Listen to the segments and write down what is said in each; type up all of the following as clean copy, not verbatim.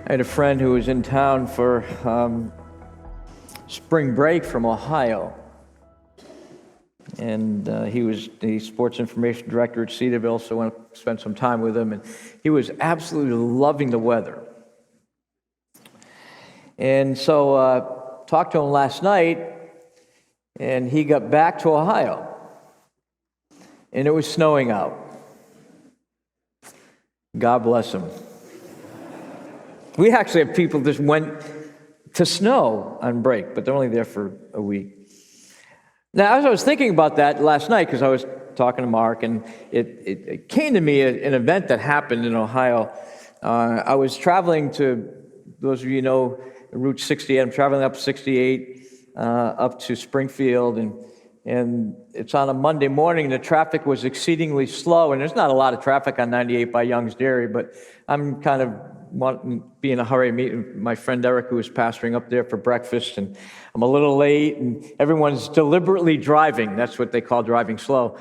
I had a friend who was in town for spring break from Ohio. And he was the sports information director at Cedarville, so I went to spend some time with him. And he was absolutely loving the weather. And so talked to him last night, and he got back to Ohio. And it was snowing out. God bless him. We actually have people just went to snow on break, but they're only there for a week. Now, as I was thinking about that last night, because I was talking to Mark, and it came to me an event that happened in Ohio. I was traveling to, those of you know, Route 68. I'm traveling up 68 up to Springfield, and it's on a Monday morning. The traffic was exceedingly slow, and there's not a lot of traffic on 98 by Young's Dairy, but I'm kind of wanting to be in a hurry to meet my friend Eric, who was pastoring up there for breakfast, and I'm a little late, and everyone's deliberately driving. That's what they call driving slow.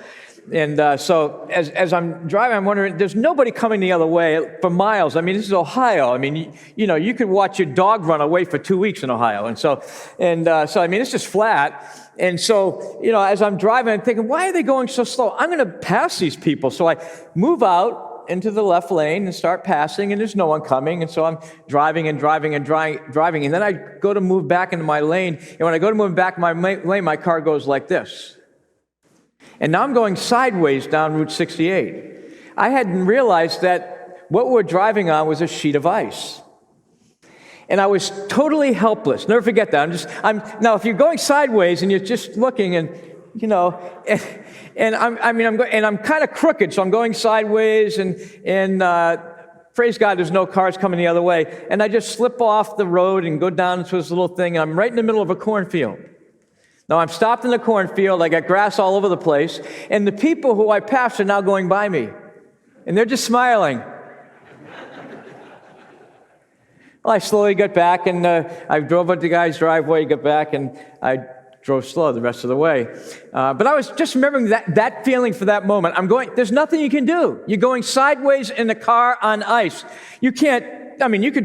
And so as I'm driving, I'm wondering, there's nobody coming the other way for miles. I mean, this is Ohio. I mean, you could watch your dog run away for 2 weeks in Ohio. And so I mean, it's just flat. And so, as I'm driving, I'm thinking, why are they going so slow? I'm going to pass these people. So I move out into the left lane and start passing, and there's no one coming. And so I'm driving. And then I go to move back into my lane. And when I go to move back in my lane, my car goes like this. And now I'm going sideways down Route 68. I hadn't realized that what we're driving on was a sheet of ice. And I was totally helpless. Never forget that. Now, if you're going sideways and you're just looking and, I'm kind of crooked, so I'm going sideways and praise God, there's no cars coming the other way. And I just slip off the road and go down into this little thing. And I'm right in the middle of a cornfield. Now, I'm stopped in the cornfield. I got grass all over the place. And the people who I passed are now going by me. And they're just smiling. Well, I slowly got back, and I drove up the guy's driveway, got back, and I drove slow the rest of the way. But I was just remembering that feeling for that moment. There's nothing you can do. You're going sideways in the car on ice. You can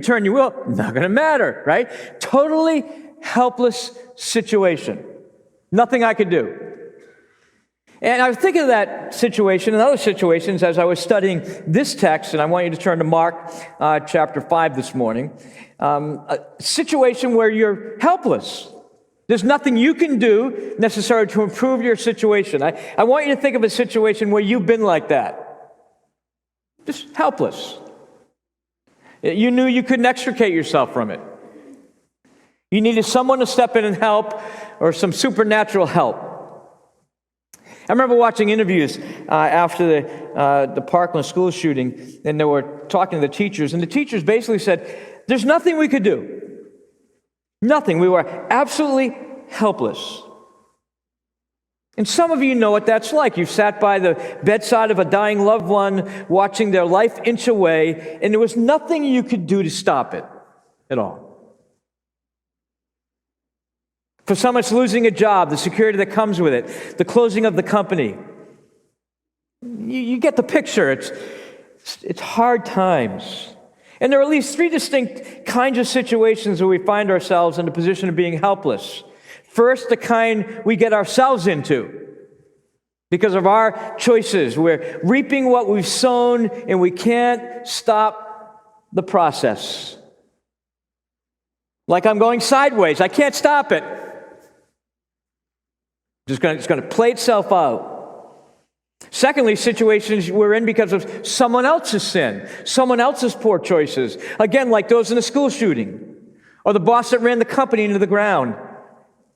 turn your wheel. Not going to matter, right? Totally helpless situation. Nothing I could do. And I was thinking of that situation and other situations as I was studying this text, and I want you to turn to Mark chapter 5 this morning. A situation where you're helpless. There's nothing you can do necessarily to improve your situation. I want you to think of a situation where you've been like that. Just helpless. You knew you couldn't extricate yourself from it. You needed someone to step in and help, or some supernatural help. I remember watching interviews after the Parkland school shooting, and they were talking to the teachers, and the teachers basically said, there's nothing we could do. Nothing. We were absolutely helpless. And some of you know what that's like. You've sat by the bedside of a dying loved one, watching their life inch away, and there was nothing you could do to stop it at all. For some, it's losing a job, the security that comes with it, the closing of the company. You get the picture. It's hard times. And there are at least three distinct kinds of situations where we find ourselves in the position of being helpless. First, the kind we get ourselves into because of our choices. We're reaping what we've sown, and we can't stop the process. Like I'm going sideways. I can't stop it. It's going to play itself out. Secondly, situations we're in because of someone else's sin, someone else's poor choices. Again, like those in the school shooting, or the boss that ran the company into the ground,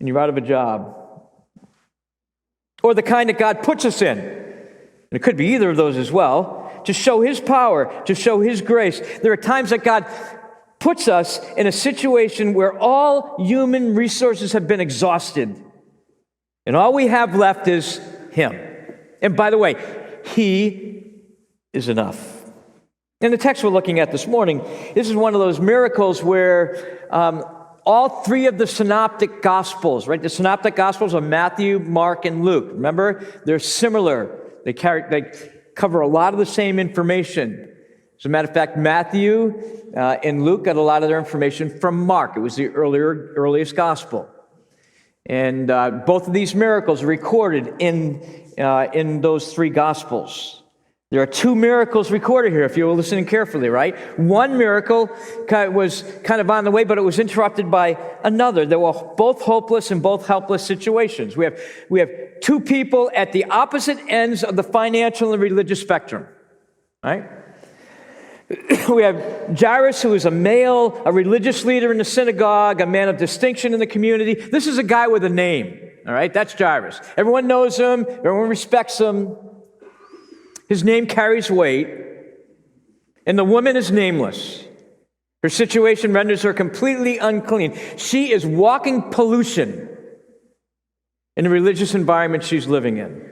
and you're out of a job. Or the kind that God puts us in. And it could be either of those as well, to show His power, to show His grace. There are times that God puts us in a situation where all human resources have been exhausted. And all we have left is Him. And by the way, He is enough. In the text we're looking at this morning, this is one of those miracles where all three of the synoptic gospels, right? The synoptic gospels are Matthew, Mark, and Luke. Remember? They're similar. They cover a lot of the same information. As a matter of fact, Matthew and Luke got a lot of their information from Mark. It was the earliest gospel. And both of these miracles are recorded in those three gospels. There are two miracles recorded here, if you were listening carefully, right? One miracle was kind of on the way, but it was interrupted by another. They were both hopeless and both helpless situations. We have two people at the opposite ends of the financial and religious spectrum, right? We have Jairus, who is a male, a religious leader in the synagogue, a man of distinction in the community. This is a guy with a name, all right? That's Jairus. Everyone knows him. Everyone respects him. His name carries weight, and the woman is nameless. Her situation renders her completely unclean. She is walking pollution in the religious environment she's living in.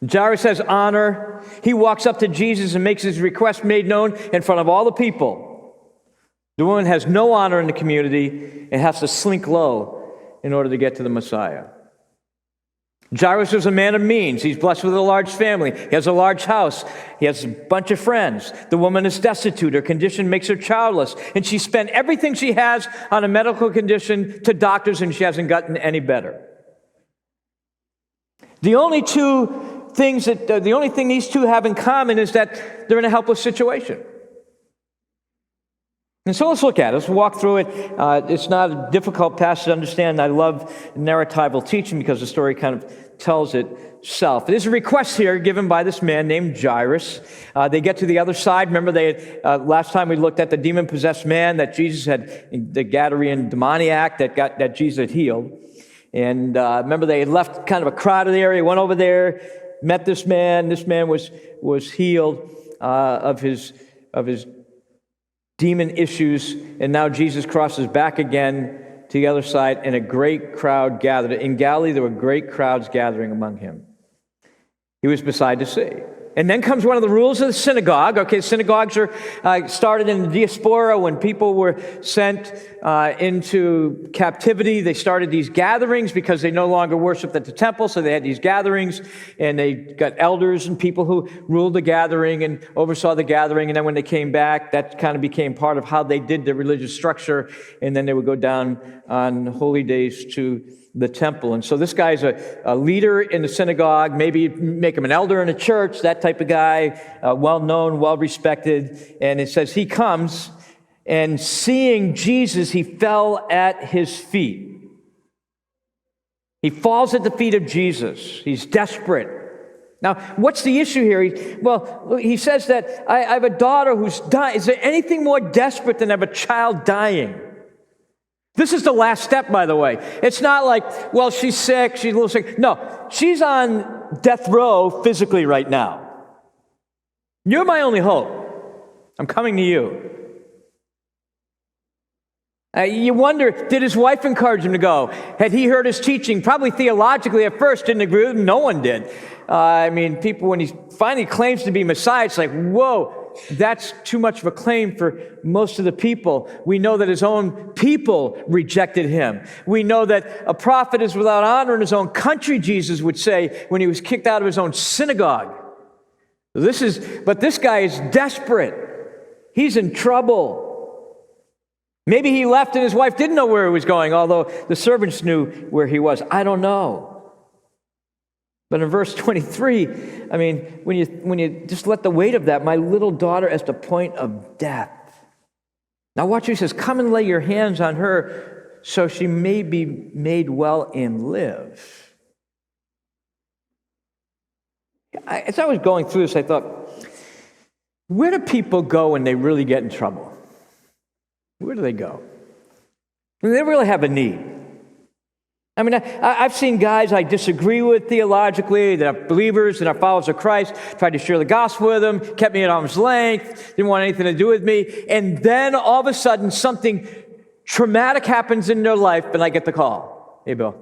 Jairus has honor. He walks up to Jesus and makes his request made known in front of all the people. The woman has no honor in the community and has to slink low in order to get to the Messiah. Jairus was a man of means. He's blessed with a large family. He has a large house. He has a bunch of friends. The woman is destitute. Her condition makes her childless. And she spent everything she has on a medical condition to doctors, and she hasn't gotten any better. The only thing these two have in common is that they're in a helpless situation. And so let's look at it. Let's walk through it. It's not a difficult passage to understand. I love narratival teaching because the story kind of tells itself. There's a request here given by this man named Jairus. They get to the other side. Remember, last time we looked at the demon-possessed man that Jesus had, the Gadarene demoniac that Jesus had healed. And remember, they had left kind of a crowded area, went over there, met this man. This man was healed of his demon issues, and now Jesus crosses back again to the other side, and a great crowd gathered. In Galilee, there were great crowds gathering among him. He was beside the sea. And then comes one of the rules of the synagogue. Okay, synagogues are started in the diaspora when people were sent into captivity. They started these gatherings because they no longer worshiped at the temple, so they had these gatherings, and they got elders and people who ruled the gathering and oversaw the gathering. And then when they came back, that kind of became part of how they did their religious structure, and then they would go down on holy days to the temple. And so this guy's a leader in the synagogue, maybe make him an elder in a church, that type of guy, well-known, well-respected. And it says he comes, and seeing Jesus, he fell at his feet. He falls at the feet of Jesus. He's desperate. Now, what's the issue here? He says that I have a daughter who's dying. Is there anything more desperate than have a child dying? This is the last step, by the way. It's not like, well, she's sick, she's a little sick. No, she's on death row physically right now. You're my only hope. I'm coming to you. You wonder, did his wife encourage him to go? Had he heard his teaching? Probably theologically at first didn't agree with him. No one did. People, when he finally claims to be Messiah, it's like, whoa, that's too much of a claim for most of the people. We know that his own people rejected him. We know that a prophet is without honor in his own country, Jesus would say, when he was kicked out of his own synagogue. But this guy is desperate. He's in trouble. Maybe he left and his wife didn't know where he was going, although the servants knew where he was. I don't know. But in verse 23, when you just let the weight of that, my little daughter is at the point of death. Now watch, he says, come and lay your hands on her so she may be made well and live. As I was going through this, I thought, where do people go when they really get in trouble? Where do they go? They really have a need. I've seen guys I disagree with theologically, that are believers and are followers of Christ, tried to share the gospel with them, kept me at arm's length, didn't want anything to do with me, and then all of a sudden something traumatic happens in their life, and I get the call. Hey, Bill.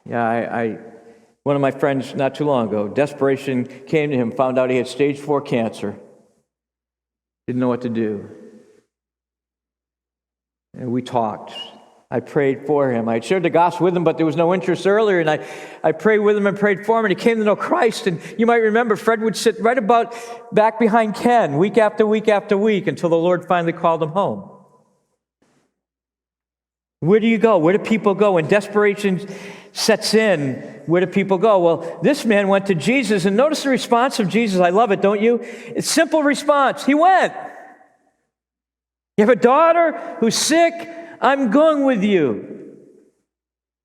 Yeah, one of my friends not too long ago, desperation came to him, found out he had stage 4 cancer, didn't know what to do. And we talked. I prayed for him. I shared the gospel with him, but there was no interest earlier, and I prayed with him and prayed for him, and he came to know Christ. And you might remember Fred would sit right about back behind Ken week after week after week until the Lord finally called him home. Where do you go? Where do people go? When desperation sets in, where do people go? Well, this man went to Jesus, and notice the response of Jesus. I love it, don't you? It's a simple response. He went. You have a daughter who's sick? I'm going with you.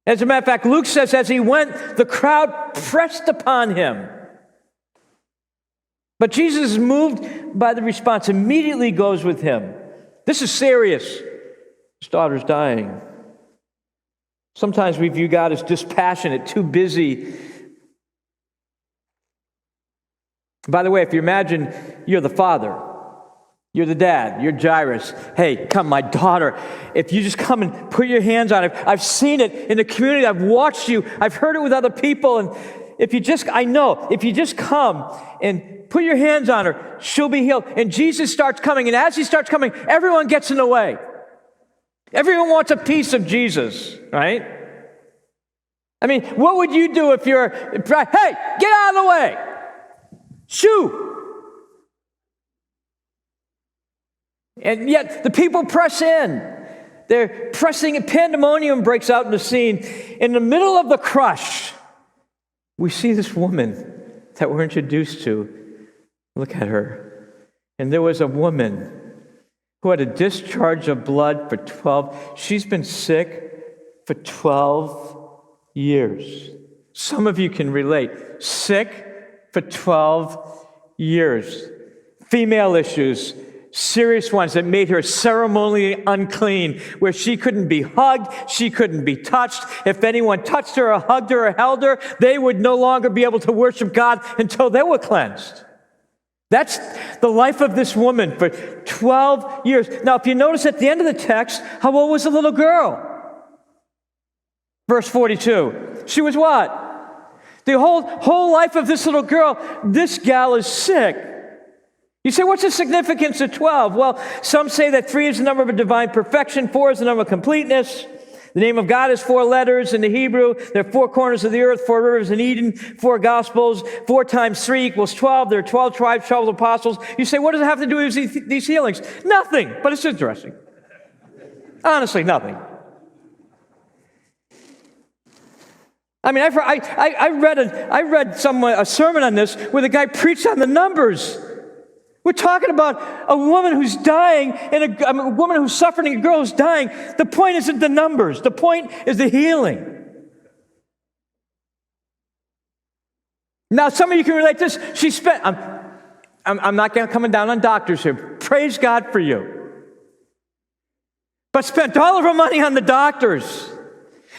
As a matter of fact, Luke says as he went, the crowd pressed upon him. But Jesus is moved by the response, immediately goes with him. This is serious. His daughter's dying. Sometimes we view God as dispassionate, too busy. By the way, if you imagine you're the father, you're the dad, you're Jairus. Hey, come, my daughter. If you just come and put your hands on it, I've seen it in the community. I've watched you. I've heard it with other people. And if you just come and put your hands on her, she'll be healed. And Jesus starts coming. And as he starts coming, everyone gets in the way. Everyone wants a piece of Jesus, right? I mean, what would you do if you're, hey, get out of the way. Shoo. And yet the people press in. They're pressing, and pandemonium breaks out in the scene. In the middle of the crush, we see this woman that we're introduced to. Look at her. And there was a woman who had a discharge of blood for 12. She's been sick for 12 years. Some of you can relate. Sick for 12 years. Female issues, serious ones that made her ceremonially unclean, where she couldn't be hugged, she couldn't be touched. If anyone touched her or hugged her or held her, they would no longer be able to worship God until they were cleansed. That's the life of this woman for 12 years. Now, if you notice at the end of the text, how old was the little girl? Verse 42. She was what? The whole life of this little girl, this gal is sick. You say, what's the significance of 12? Well, some say that 3 is the number of divine perfection, 4 is the number of completeness. The name of God is 4 letters in the Hebrew. There are 4 corners of the earth, 4 rivers in Eden, 4 gospels. 4 times 3 equals 12. There are 12 tribes, 12 apostles. You say, what does it have to do with these healings? Nothing, but it's interesting. Honestly, nothing. I mean, I read a sermon on this where the guy preached on the numbers. We're talking about a woman who's dying and a woman who's suffering, a girl who's dying. The point isn't the numbers. The point is the healing. Now, some of you can relate to this. She spent, I'm not coming down on doctors here. Praise God for you. But spent all of her money on the doctors.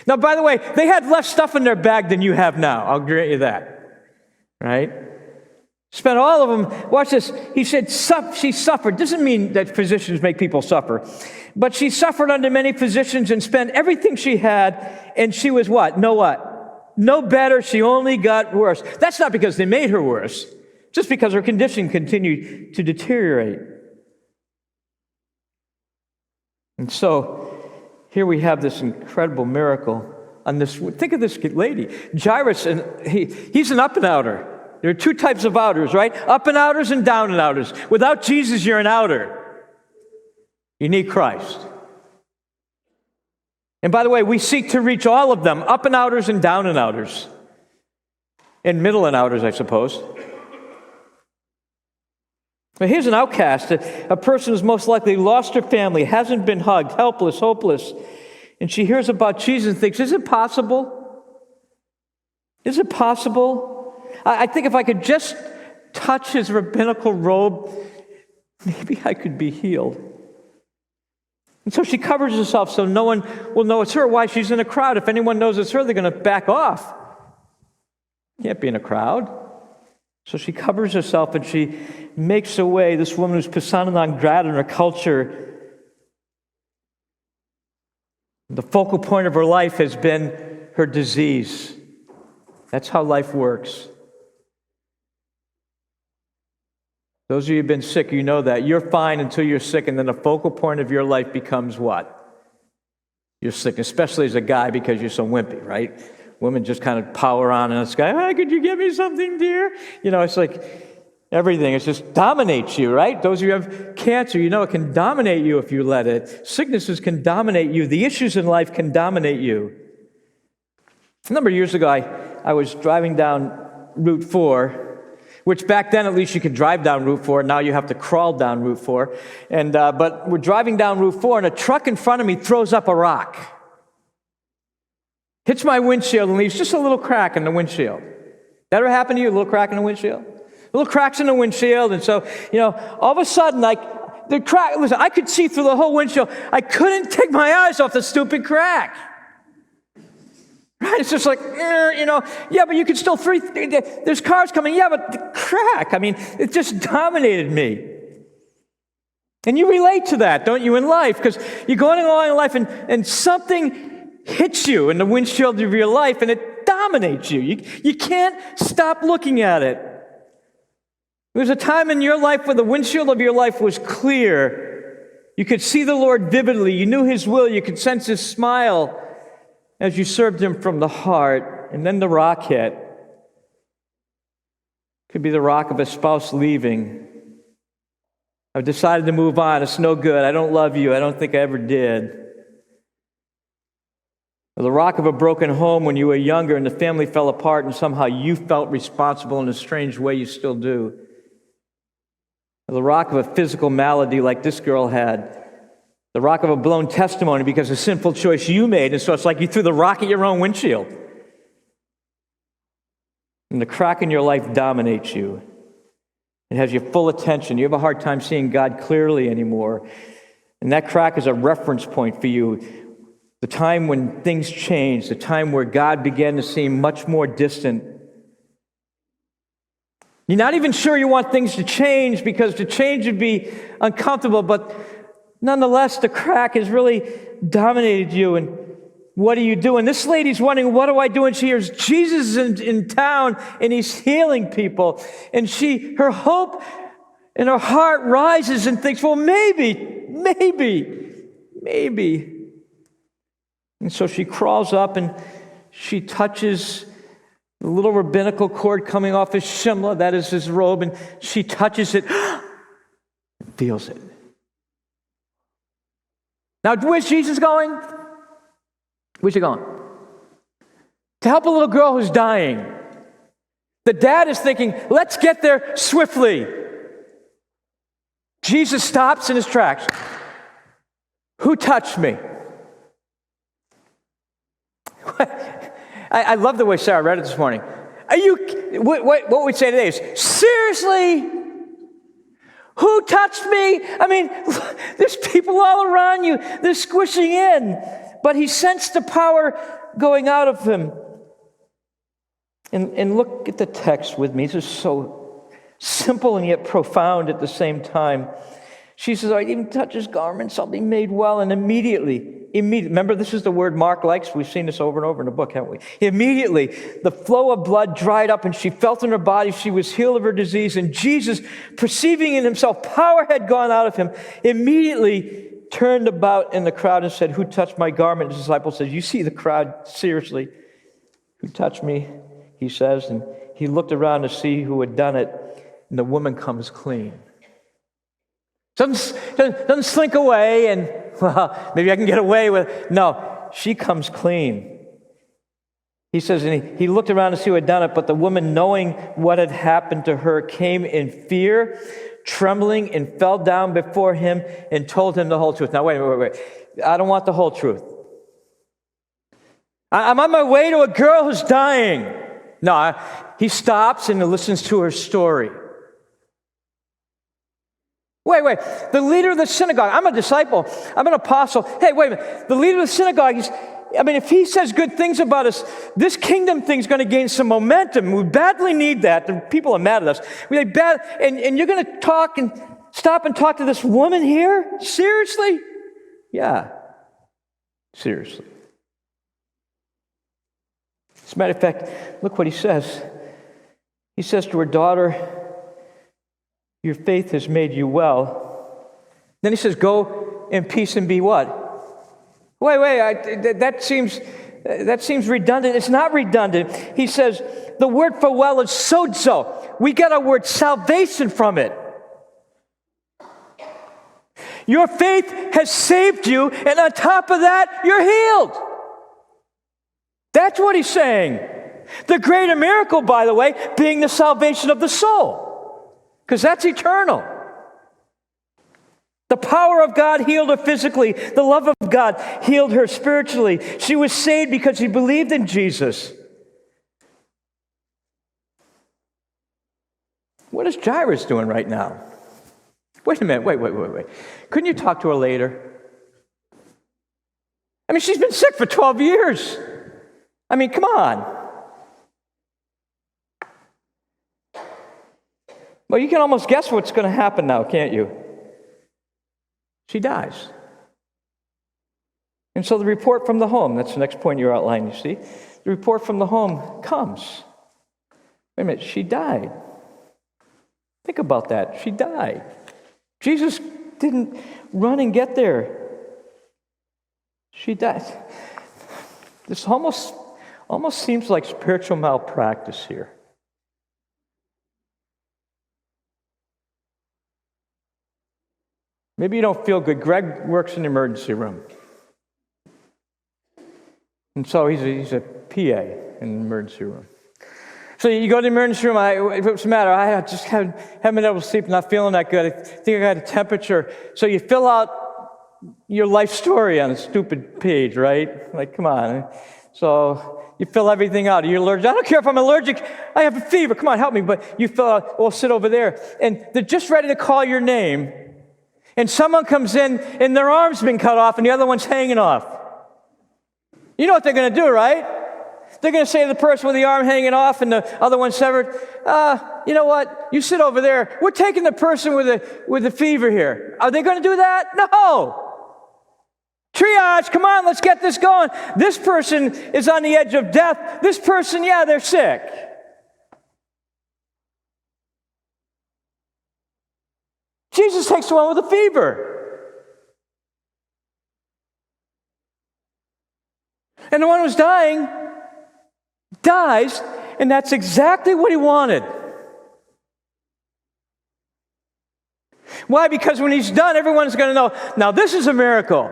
Now, by the way, they had less stuff in their bag than you have now. I'll grant you that. Right? Spent all of them. Watch this. He said she suffered. Doesn't mean that physicians make people suffer. But she suffered under many physicians and spent everything she had. And she was what? No better. She only got worse. That's not because they made her worse. Just because her condition continued to deteriorate. And so here we have this incredible miracle on this. Think of this lady. Jairus, and he's an up and outer. There are 2 types of outers, right? Up and outers and down and outers. Without Jesus, you're an outer. You need Christ. And by the way, we seek to reach all of them, up and outers and down and outers. And middle and outers, I suppose. But here's an outcast, a person who's most likely lost her family, hasn't been hugged, helpless, hopeless. And she hears about Jesus and thinks, is it possible? Is it possible? I think if I could just touch his rabbinical robe, maybe I could be healed. And so she covers herself so no one will know it's her. Why? She's in a crowd. If anyone knows it's her, they're going to back off. Can't be in a crowd. So she covers herself and she makes her way. This woman who's persona non grata in her culture. The focal point of her life has been her disease. That's how life works. Those of you who've been sick, you know that. You're fine until you're sick, and then the focal point of your life becomes what? your sickness, especially as a guy because you're so wimpy, right? Women just kind of power on in the sky. Hey, could you give me something, dear? It's like everything. It just dominates you, right? Those of you who have cancer, it can dominate you if you let it. Sicknesses can dominate you. The issues in life can dominate you. A number of years ago, I was driving down Route 4, which back then at least you could drive down Route 4. Now you have to crawl down Route 4. But we're driving down Route 4, and a truck in front of me throws up a rock. Hits my windshield and leaves just a little crack in the windshield. That ever happened to you, a little crack in the windshield? Little cracks in the windshield, and so, all of a sudden, the crack, listen, I could see through the whole windshield. I couldn't take my eyes off the stupid crack. Right? It's just like, yeah, but you can still there's cars coming, yeah, but the crack, it just dominated me. And you relate to that, don't you, in life? Because you're going along in life and something hits you in the windshield of your life and it dominates you. You can't stop looking at it. There was a time in your life where the windshield of your life was clear. You could see the Lord vividly. You knew His will. You could sense His smile as you served Him from the heart. And then the rock hit. It could be the rock of a spouse leaving. I've decided to move on. It's no good. I don't love you. I don't think I ever did. Or the rock of a broken home when you were younger and the family fell apart and somehow you felt responsible in a strange way you still do. Or the rock of a physical malady like this girl had. The rock of a blown testimony because of a sinful choice you made, and so it's like you threw the rock at your own windshield. And the crack in your life dominates you. It has your full attention. You have a hard time seeing God clearly anymore. And that crack is a reference point for you. The time when things changed, the time where God began to seem much more distant. You're not even sure you want things to change because to change would be uncomfortable, but nonetheless, the crack has really dominated you. And what do you do? And this lady's wondering, what do I do? And she hears Jesus is in town and He's healing people. And her hope in her heart rises and thinks, well, maybe. And so she crawls up and she touches the little rabbinical cord coming off his shimla, that is his robe, and she touches it, feels it. Now, where's Jesus going? Where's He going? To help a little girl who's dying. The dad is thinking, let's get there swiftly. Jesus stops in His tracks. Who touched me? I love the way Sarah read it this morning. What we'd say today is, seriously? Who touched me? There's people all around you. They're squishing in. But He sensed the power going out of Him. And look at the text with me. This is so simple and yet profound at the same time. She says, I even touch His garments, I'll be made well. And immediately, remember this is the word Mark likes. We've seen this over and over in the book, haven't we? Immediately, the flow of blood dried up and she felt in her body she was healed of her disease. And Jesus, perceiving in Himself power had gone out of Him, immediately turned about in the crowd and said, who touched my garment? His disciple says, you see the crowd, seriously. Who touched me? He says, and he looked around to see who had done it, and the woman comes clean. Doesn't slink away and, well, maybe I can get away with it. No, she comes clean. He says, and he looked around to see who had done it, but the woman, knowing what had happened to her, came in fear, trembling, and fell down before Him and told Him the whole truth. Now, wait. I don't want the whole truth. I'm on my way to a girl who's dying. No, he stops and listens to her story. Wait. The leader of the synagogue, I'm a disciple, I'm an apostle. Hey, wait a minute. The leader of the synagogue, if he says good things about us, this kingdom thing's going to gain some momentum. We badly need that. The people are mad at us. And you're going to stop and talk to this woman here? Seriously? Yeah. Seriously. As a matter of fact, look what he says. He says to her, daughter, your faith has made you well. Then he says, go in peace and be what? That seems redundant. It's not redundant. He says the word for well is sozo. We get our word salvation from it. Your faith has saved you, and on top of that, you're healed. That's what he's saying. The greater miracle, by the way, being the salvation of the soul, because that's eternal. The power of God healed her physically. The love of God healed her spiritually. She was saved because she believed in Jesus. What is Jairus doing right now? Wait a minute, wait. Couldn't you talk to her later? I mean, she's been sick for 12 years. I mean, come on. Well, you can almost guess what's going to happen now, can't you? She dies. And so the report from the home, that's the next point you're outlining, you see? The report from the home comes. Wait a minute, she died. Think about that. She died. Jesus didn't run and get there. She died. This almost seems like spiritual malpractice here. Maybe you don't feel good. Greg works in the emergency room. And so he's a PA in the emergency room. So you go to the emergency room, what's the matter? I just haven't been able to sleep, not feeling that good. I think I got a temperature. So you fill out your life story on a stupid page, right? Like, come on. So you fill everything out. Are you allergic? I don't care if I'm allergic. I have a fever. Come on, help me. But you fill out, well, sit over there. And they're just ready to call your name. And someone comes in and their arm's been cut off and the other one's hanging off. You know what they're going to do, right? They're going to say to the person with the arm hanging off and the other one severed, you know what? You sit over there. We're taking the person with the fever here. Are they going to do that? No. Triage, come on, let's get this going. This person is on the edge of death. This person, yeah, they're sick. Jesus takes the one with a fever. And the one who's dying dies, and that's exactly what he wanted. Why? Because when he's done, everyone's going to know, now this is a miracle.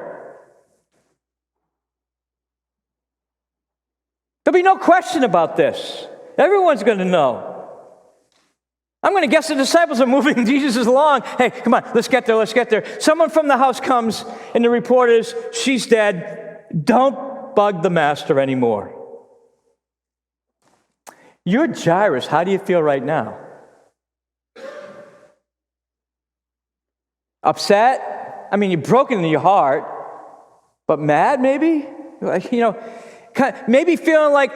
There'll be no question about this. Everyone's going to know. I'm going to guess the disciples are moving Jesus along. Hey, come on, let's get there. Someone from the house comes, and the report is, she's dead. Don't bug the master anymore. You're Jairus. How do you feel right now? Upset? I mean, you're broken in your heart, but mad maybe? Maybe feeling like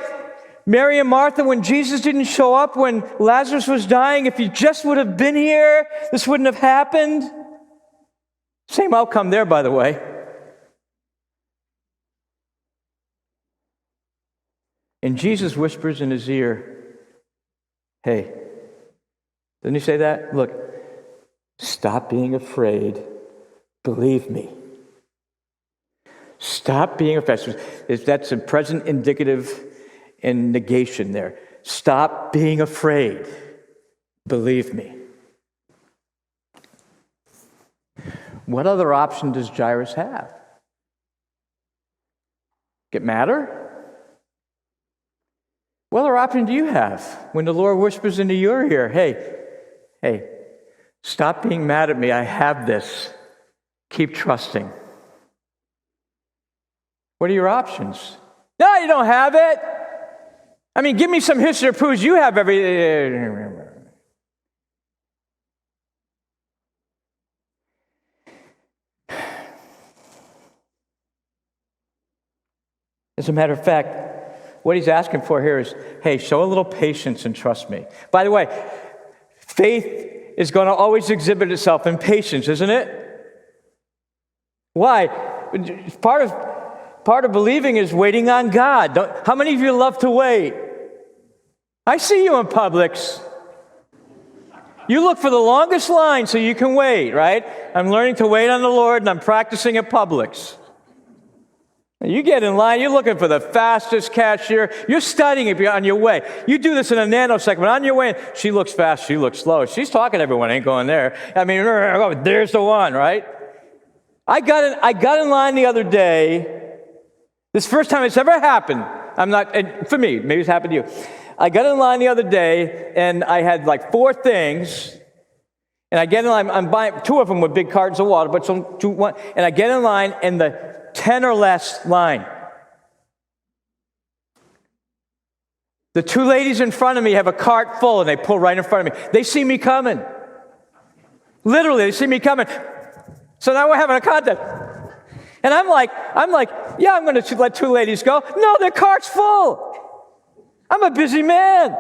Mary and Martha when Jesus didn't show up when Lazarus was dying. If you just would have been here, this wouldn't have happened. Same outcome there, by the way. And Jesus whispers in his ear, hey, didn't he say that? Look, stop being afraid. Believe me. Stop being afraid. That's a present indicative and negation there. Stop being afraid. Believe me. What other option does Jairus have? Get madder? What other option do you have when the Lord whispers into your ear, hey, stop being mad at me. I have this. Keep trusting. What are your options? No, you don't have it. I mean, give me some history that proves you have everything. As a matter of fact, what he's asking for here is, hey, show a little patience and trust me. By the way, faith is going to always exhibit itself in patience, isn't it? Why? Part of believing is waiting on God. How many of you love to wait? I see you in Publix. You look for the longest line so you can wait, right? I'm learning to wait on the Lord, and I'm practicing at Publix. You get in line, you're looking for the fastest cashier. You're studying it on your way. You do this in a nanosecond, but on your way, she looks fast, she looks slow. She's talking to everyone, ain't going there. I mean, there's the one, right? I got in line the other day. This is the first time it's ever happened. For me, maybe it's happened to you. I got in line the other day, and I had like 4 things. And I get in line, I'm buying 2 of them with big cartons of water, but one, and I get in line, and the 10 or less line. The 2 ladies in front of me have a cart full, and they pull right in front of me. They see me coming. Literally, they see me coming. So now we're having a contest. And I'm like, yeah, I'm going to let 2 ladies go. No, their cart's full. I'm a busy man.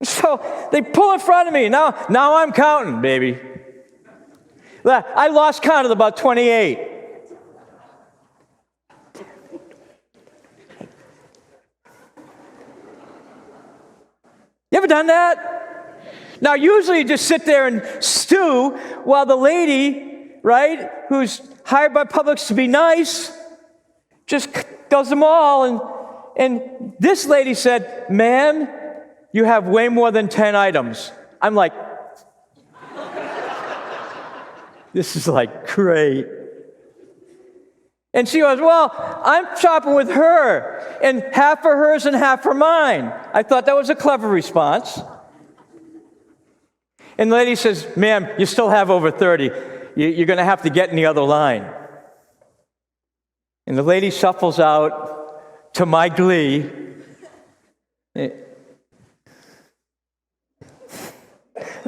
So they pull in front of me. Now I'm counting, baby. I lost count of about 28. You ever done that? Now, usually you just sit there and stew while the lady, right, who's hired by Publix to be nice, just does them all. And this lady said, "Ma'am, you have way more than 10 items." I'm like, this is like great. And she goes, "Well, I'm shopping with her, and half for hers and half for mine." I thought that was a clever response. And the lady says, "Ma'am, you still have over 30. You're going to have to get in the other line." And the lady shuffles out, to my glee. I'm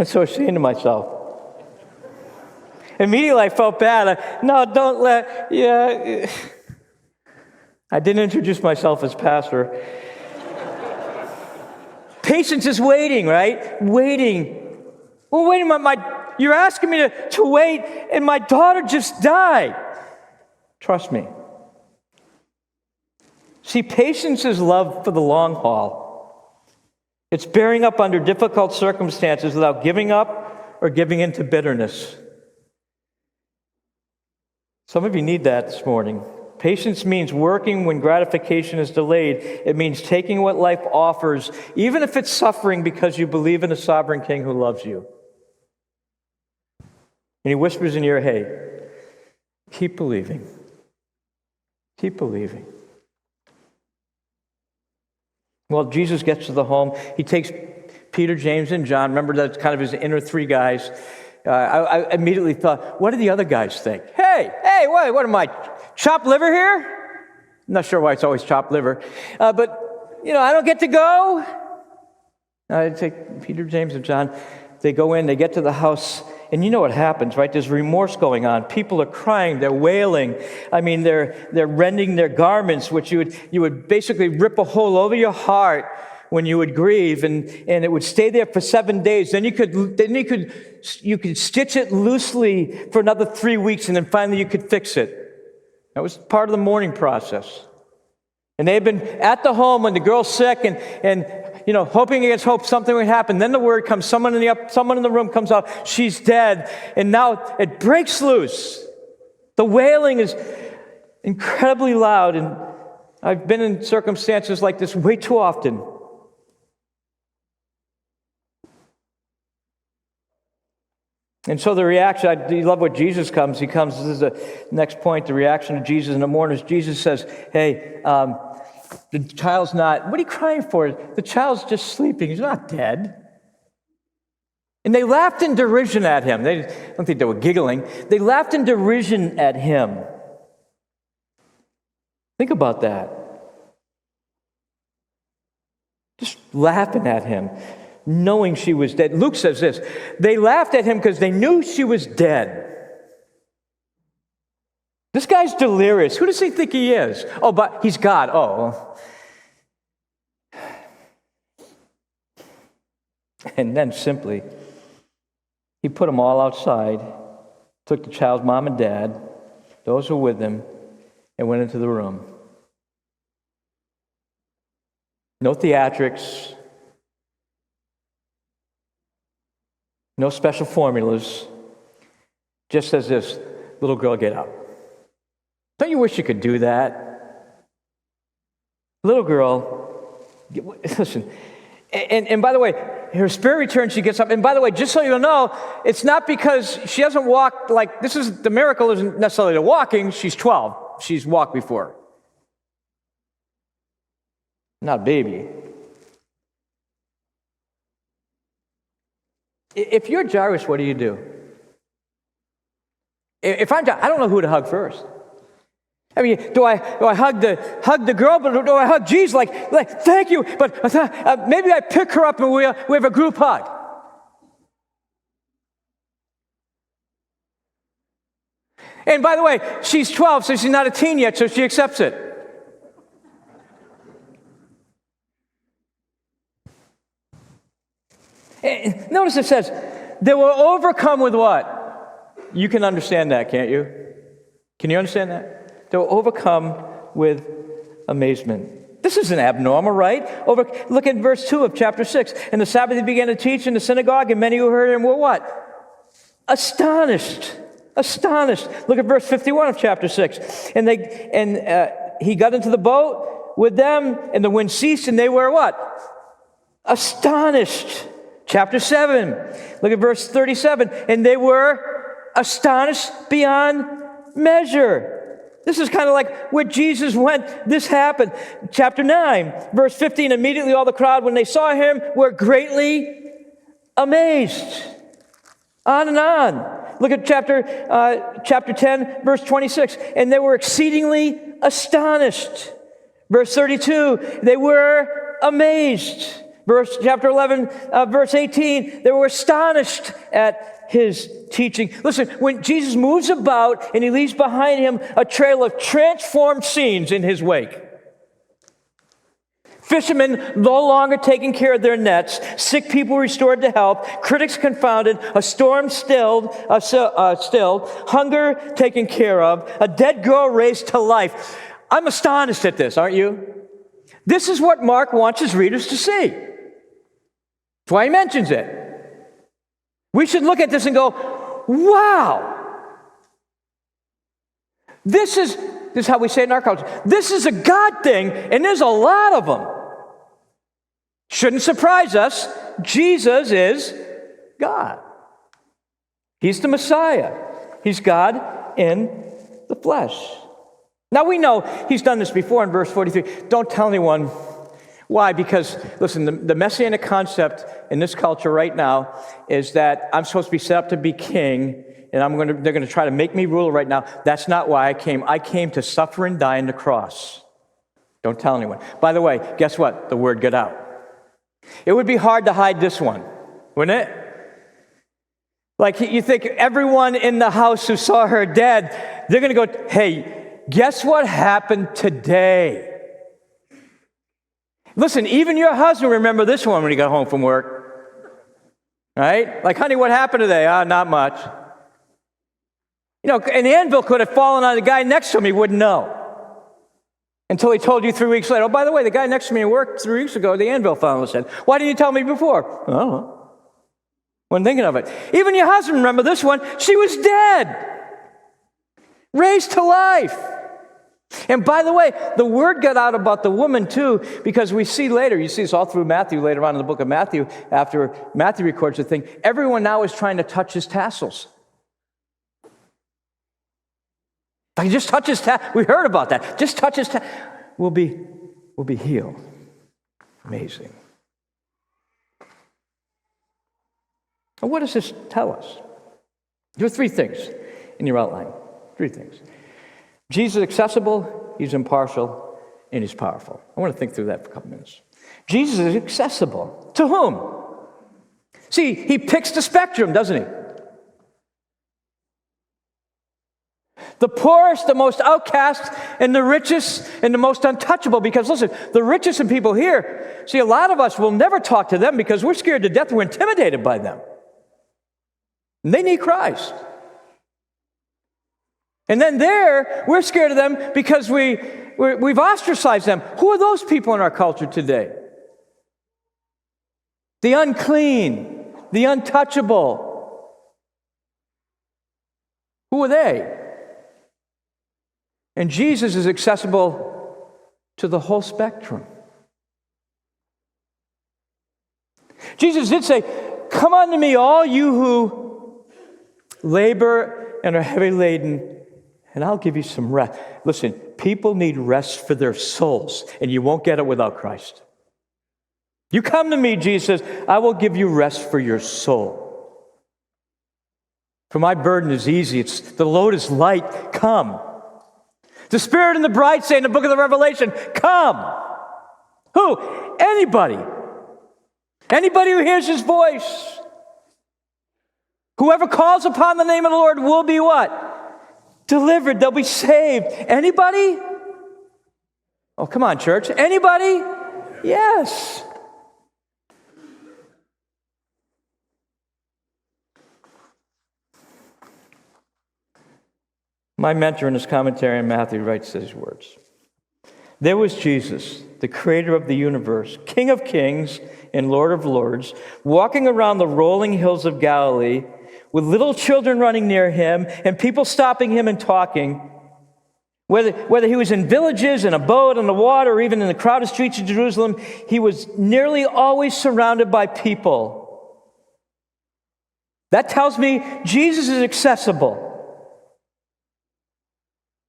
so ashamed of myself. Immediately I felt bad. I didn't introduce myself as pastor. Patience is waiting, right? Waiting. Well, wait a minute. You're asking me to wait, and my daughter just died. Trust me. See, patience is love for the long haul. It's bearing up under difficult circumstances without giving up or giving in to bitterness. Some of you need that this morning. Patience means working when gratification is delayed. It means taking what life offers, even if it's suffering, because you believe in a sovereign king who loves you. And he whispers in your ear, "Hey, keep believing. Keep believing." Well, Jesus gets to the home. He takes Peter, James, and John. Remember, that's kind of his inner 3 guys. I immediately thought, what do the other guys think? Hey, what am I, chopped liver here? I'm not sure why it's always chopped liver. But, I don't get to go. I take Peter, James, and John. They go in, they get to the house, and you know what happens, right? There's remorse going on. People are crying, they're wailing. I mean, they're rending their garments, which you would basically rip a hole over your heart when you would grieve, and it would stay there for 7 days. Then you could stitch it loosely for another 3 weeks, and then finally you could fix it. That was part of the mourning process. And they've been at the home when the girl's sick, and hoping against hope something would happen. Then the word comes, someone in the room comes out, she's dead, and now it breaks loose. The wailing is incredibly loud, and I've been in circumstances like this way too often. And so the reaction, I love what Jesus comes. He comes, this is the next point, the reaction of Jesus in the mourners. Jesus says, "Hey, the child's not, what are you crying for? The child's just sleeping. He's not dead." And they laughed in derision at him. I don't think they were giggling. They laughed in derision at him. Think about that. Just laughing at him, knowing she was dead. Luke says this, they laughed at him because they knew she was dead. This guy's delirious. Who does he think he is? Oh, but he's God. Oh. And then simply, he put them all outside, took the child's mom and dad, those who were with him, and went into the room. No theatrics, no special formulas, just says this, "Little girl, get up." Don't you wish you could do that? Little girl, listen, and by the way, her spirit returns, she gets up. And by the way, just so you know, it's not because she hasn't walked, like, the miracle isn't necessarily the walking. She's 12. She's walked before. Not a baby. If you're Jairus, what do? If I'm Jairus, I don't know who to hug first. I mean, do I hug the girl, but do I hug Jesus? Like thank you, but maybe I pick her up and we have a group hug. And by the way, she's 12, so she's not a teen yet, so she accepts it. And notice it says, they were overcome with what? You can understand that, can't you? Can you understand that? They were overcome with amazement. This isn't abnormal, right? Look at verse 2 of chapter 6. And the Sabbath he began to teach in the synagogue, and many who heard him were what? Astonished. Astonished. Look at verse 51 of chapter 6. And he got into the boat with them, and the wind ceased, and they were what? Astonished. Chapter 7, look at verse 37. And they were astonished beyond measure. This is kind of like where Jesus went. This happened. Chapter 9, verse 15. Immediately all the crowd, when they saw him, were greatly amazed. On and on. Look at chapter 10, verse 26. And they were exceedingly astonished. Verse 32, they were amazed. Chapter 11, verse 18, they were astonished at his teaching. Listen, when Jesus moves about and he leaves behind him a trail of transformed scenes in his wake. Fishermen no longer taking care of their nets, sick people restored to health, critics confounded, a storm stilled, hunger taken care of, a dead girl raised to life. I'm astonished at this, aren't you? This is what Mark wants his readers to see. That's why he mentions it. We should look at this and go, wow. This is how we say it in our culture. This is a God thing, and there's a lot of them. Shouldn't surprise us. Jesus is God. He's the Messiah. He's God in the flesh. Now we know he's done this before in verse 43. Don't tell anyone. Why? Because, listen, the messianic concept in this culture right now is that I'm supposed to be set up to be king, and they're going to try to make me ruler right now. That's not why I came. I came to suffer and die on the cross. Don't tell anyone. By the way, guess what? The word got out. It would be hard to hide this one, wouldn't it? Like, you think everyone in the house who saw her dead, they're going to go, hey, guess what happened today? Listen, even your husband remember this one when he got home from work. Right? Like, honey, what happened today? Not much. You know, an anvil could have fallen on the guy next to him. He wouldn't know. Until he told you 3 weeks later, oh, by the way, the guy next to me at work 3 weeks ago, the anvil fell on his head. Why didn't you tell me before? I don't know. Wasn't thinking of it. Even your husband remember this one. She was dead. Raised to life. And by the way, the word got out about the woman too, because we see later, you see this all through Matthew, later on in the book of Matthew, after Matthew records the thing, everyone now is trying to touch his tassels. If I just touch his tassels, we heard about that. Just touch his tassels, we'll be healed. Amazing. And what does this tell us? There are three things in your outline. Three things. Jesus is accessible, he's impartial, and he's powerful. I want to think through that for a couple minutes. Jesus is accessible. To whom? See, he picks the spectrum, doesn't he? The poorest, the most outcast, and the richest, and the most untouchable. Because listen, the richest and people here, see, a lot of us will never talk to them because we're scared to death, we're intimidated by them. And they need Christ. And then we're scared of them because we've ostracized them. Who are those people in our culture today? The unclean, the untouchable. Who are they? And Jesus is accessible to the whole spectrum. Jesus did say, "Come unto me, all you who labor and are heavy laden, and I'll give you some rest." Listen, people need rest for their souls, and you won't get it without Christ. You come to me, Jesus says, I will give you rest for your soul. For my burden is easy, the load is light. Come. The Spirit and the bride say in the book of the Revelation, come. Who? Anybody. Anybody who hears his voice. Whoever calls upon the name of the Lord will be what? Delivered. They'll be saved. Anybody? Oh, come on, church. Anybody? Yes. My mentor in his commentary on Matthew writes these words. There was Jesus, the creator of the universe, King of kings and Lord of lords, walking around the rolling hills of Galilee with little children running near him and people stopping him and talking. Whether he was in villages, in a boat, on the water, or even in the crowded streets of Jerusalem, he was nearly always surrounded by people. That tells me Jesus is accessible.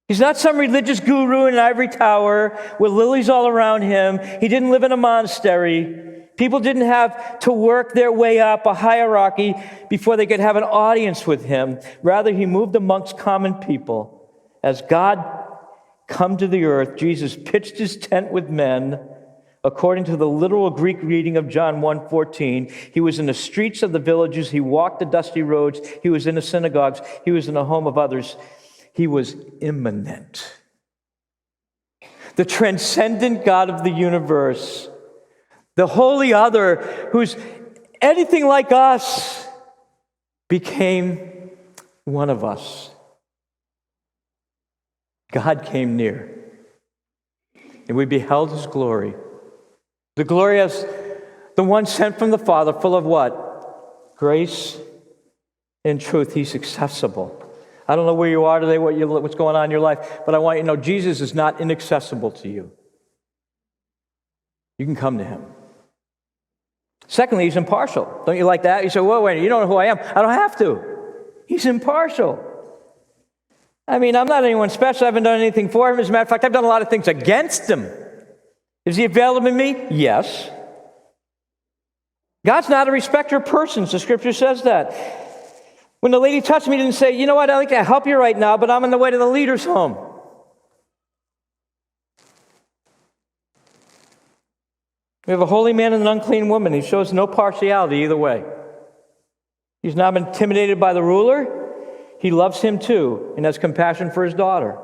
He's not some religious guru in an ivory tower with lilies all around him. He didn't live in a monastery. People didn't have to work their way up a hierarchy before they could have an audience with him. Rather, he moved amongst common people. As God come to the earth, Jesus pitched his tent with men. According to the literal Greek reading of John 1:14, he was in the streets of the villages. He walked the dusty roads. He was in the synagogues. He was in the home of others. He was immanent. The transcendent God of the universe, the holy other, who's anything like us, became one of us. God came near, and we beheld his glory. The glory as the one sent from the Father, full of what? Grace and truth. He's accessible. I don't know where you are today, what's going on in your life, but I want you to know Jesus is not inaccessible to you. You can come to him. Secondly, he's impartial. Don't you like that? You say, well, wait, you don't know who I am. I don't have to. He's impartial. I mean, I'm not anyone special. I haven't done anything for him. As a matter of fact, I've done a lot of things against him. Is he available to me? Yes. God's not a respecter of persons. The scripture says that. When the lady touched me, he didn't say, you know what, I'd like to help you right now, but I'm on the way to the leader's home. We have a holy man and an unclean woman. He shows no partiality either way. He's not intimidated by the ruler. He loves him too and has compassion for his daughter.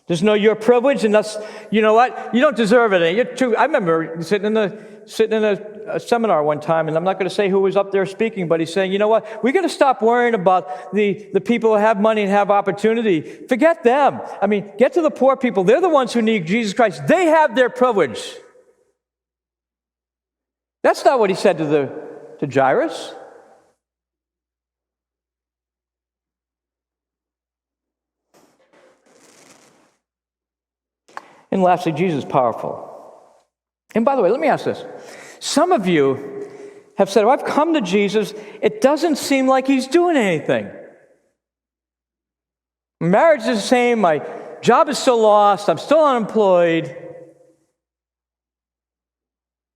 There's no your privilege, and that's, you know what, you don't deserve it. You're too, I remember sitting in a seminar one time, and I'm not going to say who was up there speaking, but he's saying, you know what, we got to stop worrying about the people who have money and have opportunity. Forget them. I mean, get to the poor people. They're the ones who need Jesus Christ. They have their privilege. That's not what he said to Jairus. And lastly, Jesus is powerful. And by the way, let me ask this. Some of you have said, I've come to Jesus. It doesn't seem like he's doing anything. Marriage is the same. My job is still lost. I'm still unemployed.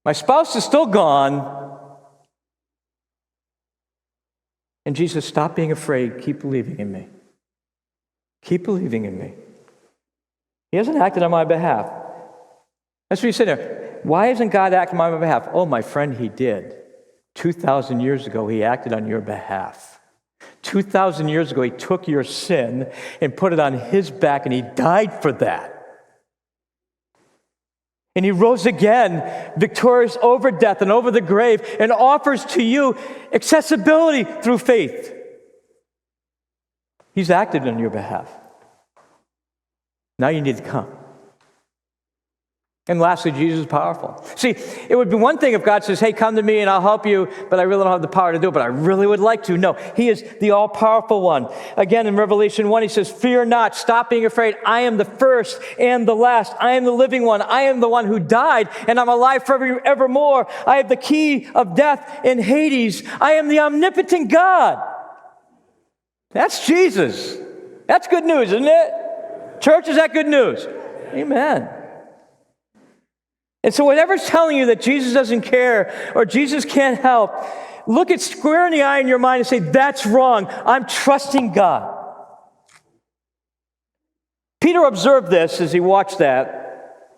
My spouse is still gone. And Jesus, stop being afraid. Keep believing in me. Keep believing in me. He hasn't acted on my behalf. That's what you said there. Why isn't God acting on my behalf? Oh, my friend, he did. 2,000 years ago, he acted on your behalf. 2,000 years ago, he took your sin and put it on his back, and he died for that. And he rose again, victorious over death and over the grave, and offers to you accessibility through faith. He's acted on your behalf. Now you need to come. And lastly, Jesus is powerful. See, it would be one thing if God says, hey, come to me and I'll help you, but I really don't have the power to do it, but I really would like to. No, he is the all-powerful one. Again, in Revelation 1, he says, fear not, stop being afraid. I am the first and the last. I am the living one. I am the one who died, and I'm alive forevermore. I have the key of death and Hades. I am the omnipotent God. That's Jesus. That's good news, isn't it? Church, is that good news? Amen. And so whatever's telling you that Jesus doesn't care or Jesus can't help, look it square in the eye in your mind and say, that's wrong. I'm trusting God. Peter observed this as he watched that.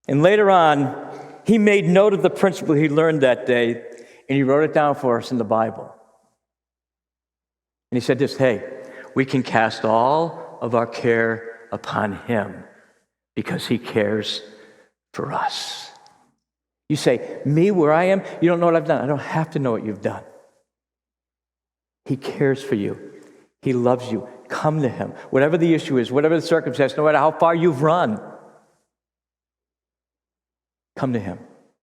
And later on, he made note of the principle he learned that day, and he wrote it down for us in the Bible. And he said this, hey, we can cast all of our care upon him because he cares for us. You say, me, where I am, you don't know what I've done. I don't have to know what you've done. He cares for you. He loves you. Come to him. Whatever the issue is, whatever the circumstance, no matter how far you've run, come to him.